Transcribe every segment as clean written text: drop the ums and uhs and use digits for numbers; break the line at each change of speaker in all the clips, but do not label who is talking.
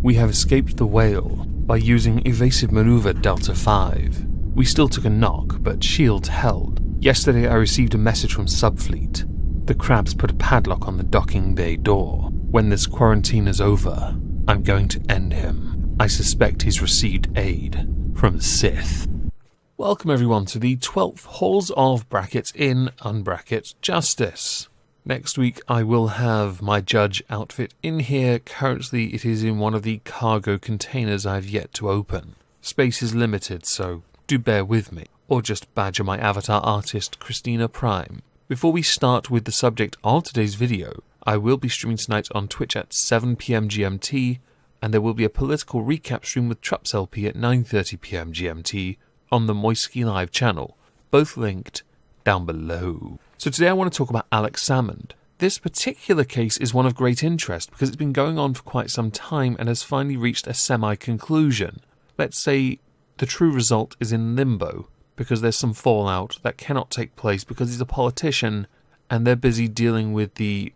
We have escaped the whale by using evasive maneuver Delta 5. We still took a knock, but shields held. Yesterday I received a message from Subfleet. The crabs put a padlock on the docking bay door. When this quarantine is over, I'm going to end him. I suspect he's received aid from the Sith. Welcome everyone to the 12th Halls of Brackets in Unbracket Justice. Next week I will have my judge outfit in here. Currently it is in one of the cargo containers I've yet to open. Space is limited, so do bear with me, or just badger my avatar artist Christina Prime. Before we start with the subject of today's video, I will be streaming tonight on Twitch at 7 PM GMT, and there will be a political recap stream with Trups LP at 9:30 PM GMT on the Moisky Live channel, both linked down below. So today I want to talk about Alex Salmond. This particular case is one of great interest because it's been going on for quite some time and has finally reached a semi-conclusion. Let's say the true result is in limbo because there's some fallout that cannot take place because he's a politician and they're busy dealing with the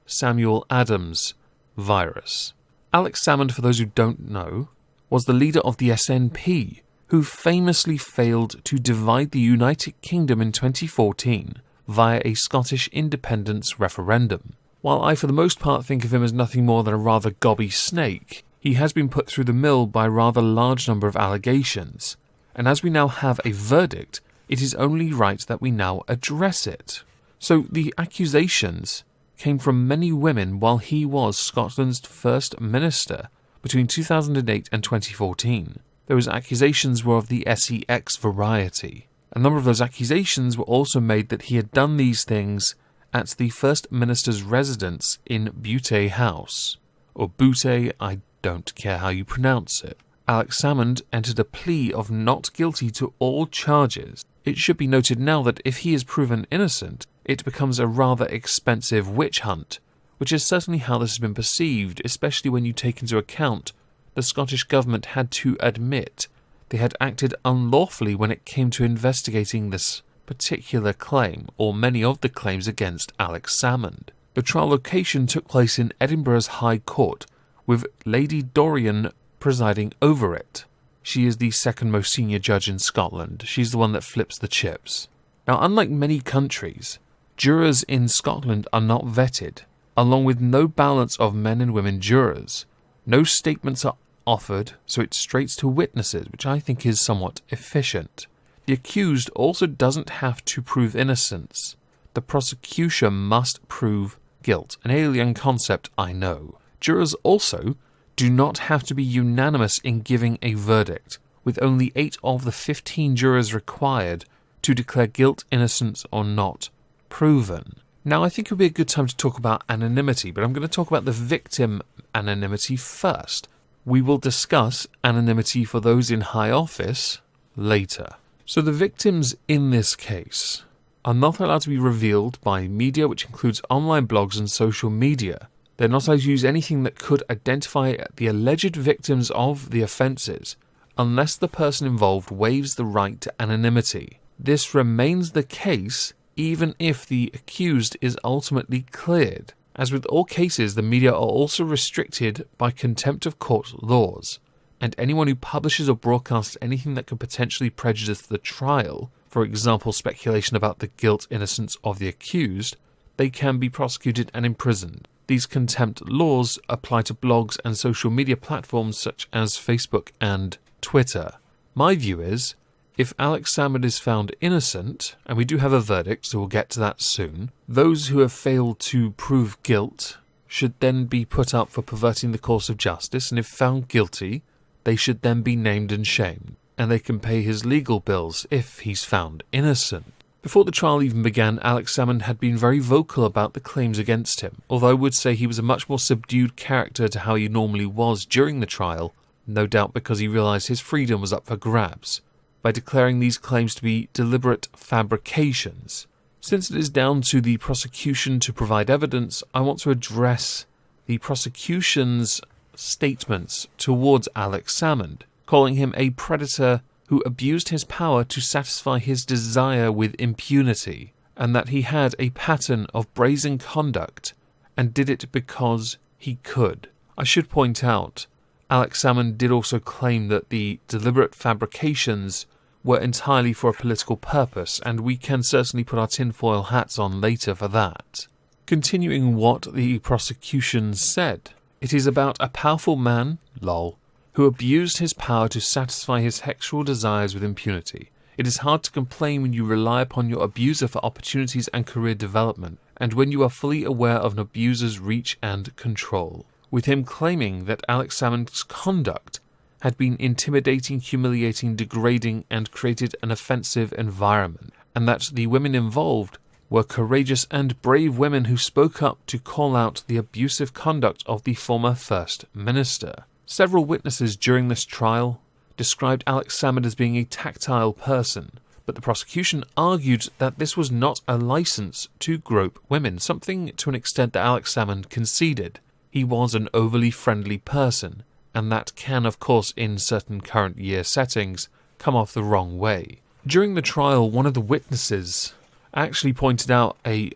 Samuel Adams virus. Alex Salmond, for those who don't know, was the leader of the SNP, who famously failed to divide the United Kingdom in 2014 via a Scottish independence referendum. While I for the most part think of him as nothing more than a rather gobby snake, he has been put through the mill by a rather large number of allegations, and as we now have a verdict, it is only right that we now address it. So the accusations came from many women while he was Scotland's First Minister between 2008 and 2014. Those accusations were of the SEX variety. A number of those accusations were also made that he had done these things at the First Minister's residence in Butte House, or Butte, I don't care how you pronounce it. Alex Salmond entered a plea of not guilty to all charges. It should be noted now that if he is proven innocent, it becomes a rather expensive witch hunt, which is certainly how this has been perceived, especially when you take into account the Scottish government had to admit they had acted unlawfully when it came to investigating this particular claim, or many of the claims against Alex Salmond. The trial location took place in Edinburgh's High Court, with Lady Dorian presiding over it. She is the second most senior judge in Scotland. She's the one that flips the chips. Now, unlike many countries, jurors in Scotland are not vetted, along with no balance of men and women jurors. No statements are offered, so it's straight to witnesses, which I think is somewhat efficient. The accused also doesn't have to prove innocence. The prosecution must prove guilt, an alien concept, I know. Jurors also do not have to be unanimous in giving a verdict, with only 8 of the 15 jurors required to declare guilt, innocence, or not proven. Now, I think it would be a good time to talk about anonymity, but I'm going to talk about the victim anonymity first. We will discuss anonymity for those in high office later. So the victims in this case are not allowed to be revealed by media, which includes online blogs and social media. They're not allowed to use anything that could identify the alleged victims of the offences, unless the person involved waives the right to anonymity. This remains the case even if the accused is ultimately cleared. As with all cases, the media are also restricted by contempt of court laws, and anyone who publishes or broadcasts anything that could potentially prejudice the trial, for example speculation about the guilt innocence of the accused, they can be prosecuted and imprisoned. These contempt laws apply to blogs and social media platforms such as Facebook and Twitter. My view is, if Alex Salmond is found innocent, and we do have a verdict, so we'll get to that soon, those who have failed to prove guilt should then be put up for perverting the course of justice, and if found guilty, they should then be named and shamed, and they can pay his legal bills if he's found innocent. Before the trial even began, Alex Salmond had been very vocal about the claims against him, although I would say he was a much more subdued character to how he normally was during the trial, no doubt because he realised his freedom was up for grabs, by declaring these claims to be deliberate fabrications. Since it is down to the prosecution to provide evidence, I want to address the prosecution's statements towards Alex Salmond, calling him a predator who abused his power to satisfy his desire with impunity, and that he had a pattern of brazen conduct and did it because he could. I should point out Alex Salmond did also claim that the deliberate fabrications were entirely for a political purpose, and we can certainly put our tinfoil hats on later for that. Continuing what the prosecution said, it is about a powerful man, lol, who abused his power to satisfy his sexual desires with impunity. It is hard to complain when you rely upon your abuser for opportunities and career development, and when you are fully aware of an abuser's reach and control. With him claiming that Alex Salmond's conduct had been intimidating, humiliating, degrading, and created an offensive environment, and that the women involved were courageous and brave women who spoke up to call out the abusive conduct of the former First Minister. Several witnesses during this trial described Alex Salmond as being a tactile person, but the prosecution argued that this was not a license to grope women, something to an extent that Alex Salmond conceded. He was an overly friendly person, and that can, of course, in certain current year settings, come off the wrong way. During the trial, one of the witnesses actually pointed out a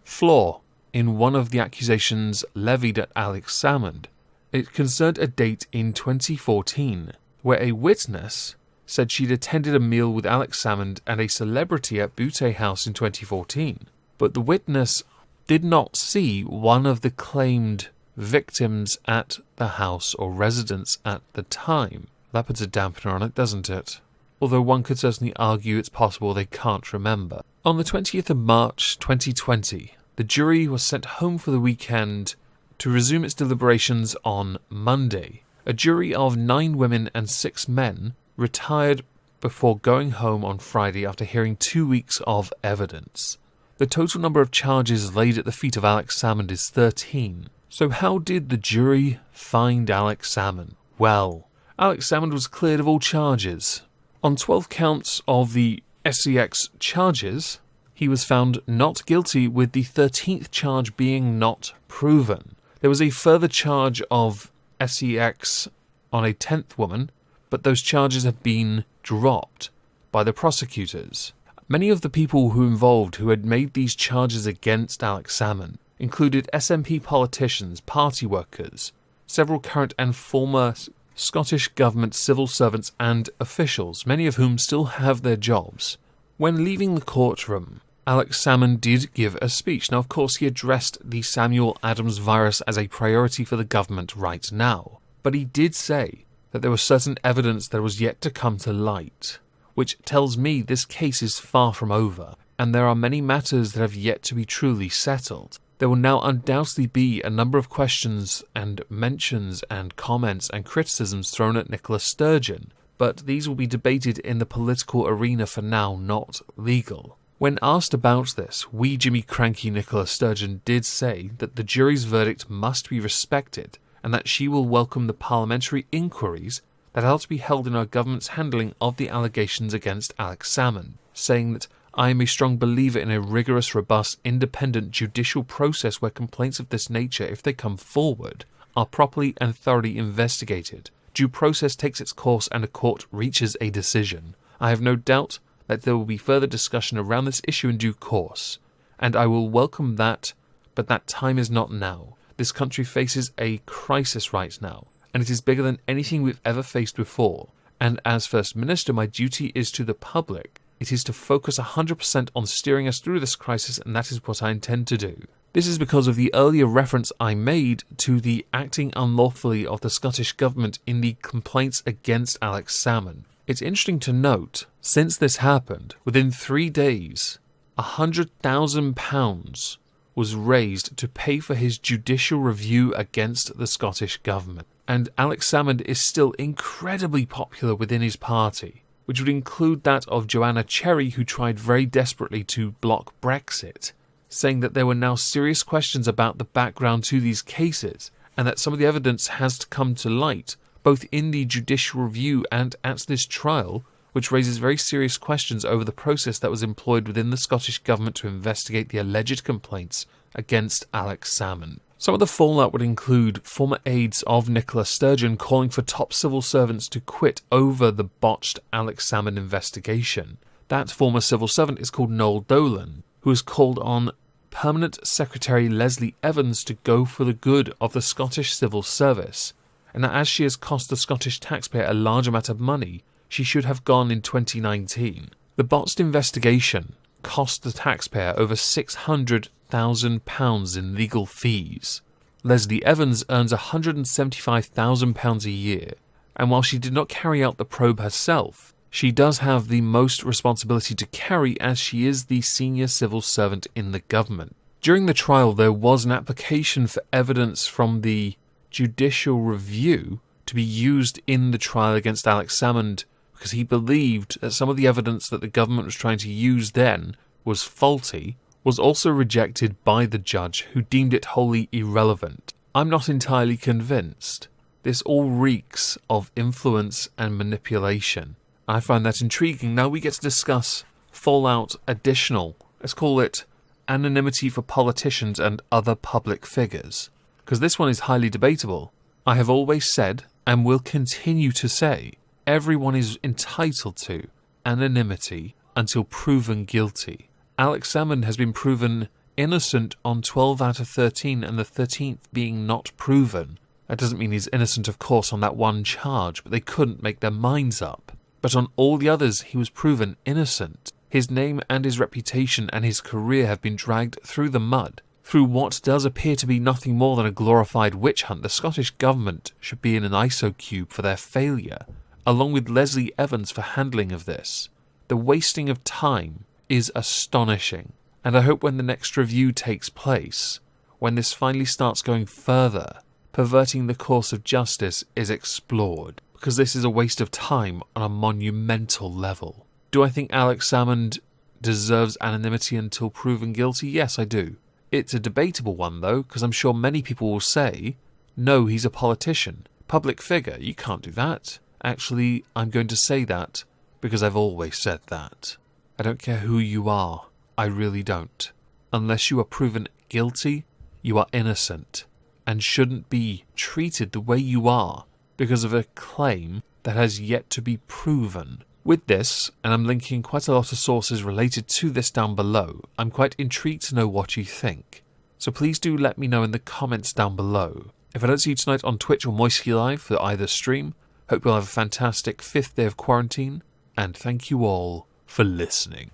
flaw in one of the accusations levied at Alex Salmond. It concerned a date in 2014, where a witness said she'd attended a meal with Alex Salmond and a celebrity at Butte House in 2014, but the witness did not see one of the claimed victims at the house or residence at the time. That puts a dampener on it, doesn't it? Although one could certainly argue it's possible they can't remember. On the 20th of March 2020, the jury was sent home for the weekend to resume its deliberations on Monday. A jury of 9 women and 6 men retired before going home on Friday after hearing 2 weeks of evidence. The total number of charges laid at the feet of Alex Salmond is 13. So how did the jury find Alex Salmond? Well, Alex Salmond was cleared of all charges. On 12 counts of the SCX charges, he was found not guilty, with the 13th charge being not proven. There was a further charge of SCX on a 10th woman, but those charges have been dropped by the prosecutors. Many of the people who had made these charges against Alex Salmond included SNP politicians, party workers, several current and former Scottish Government civil servants and officials, many of whom still have their jobs. When leaving the courtroom, Alex Salmond did give a speech. Now, of course, he addressed the Samuel Adams virus as a priority for the government right now, but he did say that there was certain evidence that was yet to come to light, which tells me this case is far from over, and there are many matters that have yet to be truly settled. There will now undoubtedly be a number of questions and mentions and comments and criticisms thrown at Nicola Sturgeon, but these will be debated in the political arena for now, not legal. When asked about this, wee Jimmy Cranky Nicola Sturgeon did say that the jury's verdict must be respected, and that she will welcome the parliamentary inquiries that are to be held in our government's handling of the allegations against Alex Salmond, saying that I am a strong believer in a rigorous, robust, independent judicial process where complaints of this nature, if they come forward, are properly and thoroughly investigated. Due process takes its course and a court reaches a decision. I have no doubt that there will be further discussion around this issue in due course, and I will welcome that, but that time is not now. This country faces a crisis right now, and it is bigger than anything we've ever faced before, and as First Minister, my duty is to the public. It is to focus 100% on steering us through this crisis, and that is what I intend to do. This is because of the earlier reference I made to the acting unlawfully of the Scottish Government in the complaints against Alex Salmond. It's interesting to note, since this happened, within 3 days, £100,000 was raised to pay for his judicial review against the Scottish Government. And Alex Salmond is still incredibly popular within his party, which would include that of Joanna Cherry, who tried very desperately to block Brexit, saying that there were now serious questions about the background to these cases, and that some of the evidence has to come to light, both in the judicial review and at this trial, which raises very serious questions over the process that was employed within the Scottish Government to investigate the alleged complaints against Alex Salmond. Some of the fallout would include former aides of Nicola Sturgeon calling for top civil servants to quit over the botched Alex Salmond investigation. That former civil servant is called Noel Dolan, who has called on Permanent Secretary Leslie Evans to go for the good of the Scottish Civil Service, and that as she has cost the Scottish taxpayer a large amount of money, she should have gone in 2019. The botched investigation cost the taxpayer over £600,000 in legal fees. Leslie Evans earns £175,000 a year, and while she did not carry out the probe herself, she does have the most responsibility to carry as she is the senior civil servant in the government. During the trial, there was an application for evidence from the judicial review to be used in the trial against Alex Salmond because he believed that some of the evidence that the government was trying to use then was faulty, was also rejected by the judge, who deemed it wholly irrelevant. I'm not entirely convinced. This all reeks of influence and manipulation. I find that intriguing. Now we get to discuss Fallout Additional. Let's call it Anonymity for Politicians and Other Public Figures, because this one is highly debatable. I have always said, and will continue to say, everyone is entitled to anonymity until proven guilty. Alex Salmond has been proven innocent on 12 out of 13, and the 13th being not proven. That doesn't mean he's innocent, of course, on that one charge, but they couldn't make their minds up. But on all the others, he was proven innocent. His name and his reputation and his career have been dragged through the mud. Through what does appear to be nothing more than a glorified witch hunt, the Scottish government should be in an ISO cube for their failure, along with Leslie Evans for handling of this. The wasting of time is astonishing, and I hope when the next review takes place, when this finally starts going further, perverting the course of justice is explored, because this is a waste of time on a monumental level. Do I think Alex Salmond deserves anonymity until proven guilty? Yes, I do. It's a debatable one, though, because I'm sure many people will say, no, he's a politician, public figure, you can't do that. Actually, I'm going to say that because I've always said that. I don't care who you are, I really don't. Unless you are proven guilty, you are innocent, and shouldn't be treated the way you are because of a claim that has yet to be proven. With this, and I'm linking quite a lot of sources related to this down below, I'm quite intrigued to know what you think. So please do let me know in the comments down below. If I don't see you tonight on Twitch or Moisky Live for either stream, hope you'll have a fantastic 5th day of quarantine, and thank you all for listening.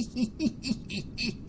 Hehehehe